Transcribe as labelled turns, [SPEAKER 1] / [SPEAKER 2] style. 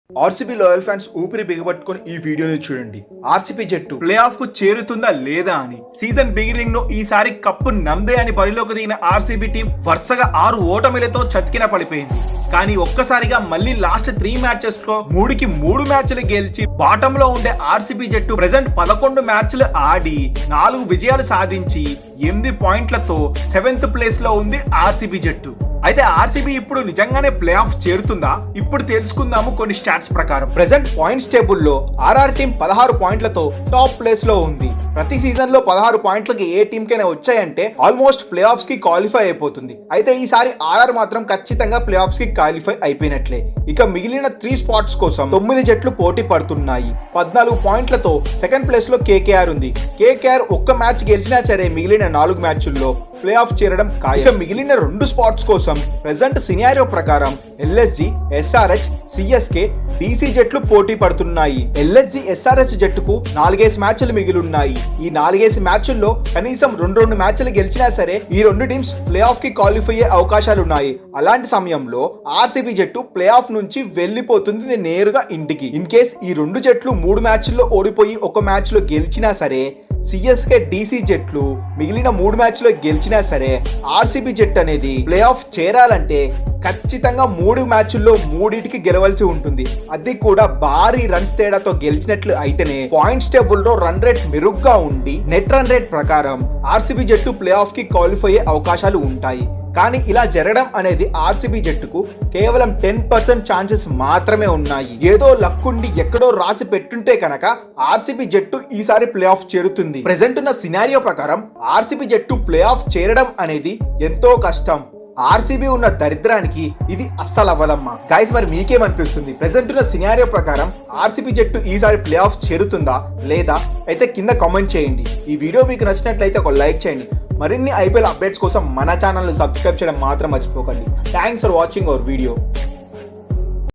[SPEAKER 1] RCB loyal fans ఊపిరి బిగబట్టుకొని ఈ వీడియోని చూడండి. ఆర్సీబీ జట్టు ప్లే ఆఫ్ కు చేరుతుందా లేదా అని. సీజన్ బిగినింగ్ లో ఈసారి కప్పు నమ్దే అని బరిలోకి దిగిన ఆర్సీబీ టీం వరుసగా 6 ఓటమిలతో చతికిన పడిపోయింది. కానీ ఒక్కసారిగా మళ్ళీ లాస్ట్ 3 మ్యాచెస్ లో 3కి 3 మ్యాచ్లు గెలిచి బాటమ్ లో ఉండే ఆర్సీబీ జట్టు ప్రెసెంట్ 11 మ్యాచ్లు ఆడి 4 విజయాలు సాధించి 8 పాయింట్లతో 7th ప్లేస్ లో ఉంది ఆర్సీబీ జట్టు. అయితే ఆర్సీబీ ఇప్పుడు నిజంగానే ప్లే ఆఫ్ చేరుతుందా? ఇప్పుడు తెలుసుకుందాము కొన్ని స్టాట్స్ ప్రకారం. ప్రెసెంట్ పాయింట్స్ టేబుల్ లో ఆర్ఆర్ టీం 16 పాయింట్లతో టాప్ ప్లేస్ లో ఉంది. ప్రతి సీజన్ లో 16 పాయింట్లకి ఏ టీం కైనా వచ్చాయంటే ఆల్మోస్ట్ ప్లే ఆఫ్స్ కి క్వాలిఫై అయిపోతుంది. అయితే ఈసారి ఆర్ఆర్ మాత్రం ఖచ్చితంగా ప్లే ఆఫ్స్ కి క్వాలిఫై అయిపోయినట్లే. ఇక మిగిలిన 3 స్పాట్స్ కోసం 9 జట్లు పోటీ పడుతున్నాయి. 14 పాయింట్లతో సెకండ్ ప్లేస్ లో కేకేఆర్ ఉంది. కేకేఆర్ ఒక్క మ్యాచ్ గెలిచినా సరే మిగిలిన 4 మ్యాచ్ల్లో ప్లే ఆఫ్ చేరడం ఖాయం. ఇక మిగిలిన 2 స్పాట్స్ కోసం ప్రెసెంట్ సినారియో ప్రకారం ఎల్ఎస్జి, ఎస్ఆర్హెచ్, సిఎస్కే, డీసీ జట్లు పోటీ పడుతున్నాయి. ఎల్ఎస్జి, ఎస్ఆర్హెచ్ జట్టుకు 4 మ్యాచ్లు మిగిలిన్నాయి. ఈ 4 మ్యాచ్ల్లో కనీసం 2 మ్యాచ్లు గెలిచినా సరే ఈ 2 టీమ్స్ ప్లే ఆఫ్ కి క్వాలిఫై అయ్యే అవకాశాలున్నాయి. అలాంటి సమయంలో ఆర్సీబీ జట్టు ప్లే ఆఫ్ నుంచి వెళ్లిపోతుంది నేరుగా ఇంటికి. ఇన్ కేస్ ఈ 2 జట్లు 3 మ్యాచ్ల్లో ఓడిపోయి 1 మ్యాచ్ లో గెలిచినా సరే, సిఎస్కే, డీసీ జట్లు మిగిలిన 3 మ్యాచ్లో గెలిచినా సరే ఆర్సీబీ జట్టు అనేది ప్లే ఆఫ్ చేరాలంటే ఖచ్చితంగా 3 మ్యాచ్ల్లో 3టికి గెలవాల్సి ఉంటుంది. అది కూడా భారీ రన్స్ తేడాతో గెలిచినట్లు అయితేనే పాయింట్స్ టేబుల్ లో రన్ రేట్ మెరుగ్గా ఉండి నెట్ రన్ రేట్ ప్రకారం ఆర్సీబీ జట్టు ప్లే ఆఫ్ కి క్వాలిఫై అయ్యే అవకాశాలు ఉంటాయి. కానీ ఇలా జరగడం అనేది ఆర్సీబీ జట్టుకు కేవలం 10% ఛాన్సెస్ మాత్రమే ఉన్నాయి. ఏదో లక్కుండి ఎక్కడో రాసి పెట్టుంటే కనుక ఆర్సీబీ జట్టు ఈసారి ప్లే ఆఫ్ చేరుతుంది. ప్రెసెంట్ ఉన్న సినారియో ప్రకారం ఆర్సీబీ జట్టు ప్లే ఆఫ్ చేరడం అనేది ఎంతో కష్టం. ఆర్సీబీ ఉన్న దరిద్రానికి ఇది అస్సలు అవ్వదమ్మా. గైస్, మరి మీకేమనిపిస్తుంది? ప్రెసెంట్ ఉన్న సినారియో ప్రకారం ఆర్సీబీ జట్టు ఈసారి ప్లే ఆఫ్ చేరుతుందా లేదా? అయితే కింద కామెంట్ చేయండి. ఈ వీడియో మీకు నచ్చినట్లయితే ఒక లైక్ చేయండి. మరిన్ని ఐపీఎల్ అప్డేట్స్ కోసం మన ఛానల్ని సబ్స్క్రైబ్ చేయడం మాత్రం మర్చిపోకండి. Thanks for watching our video.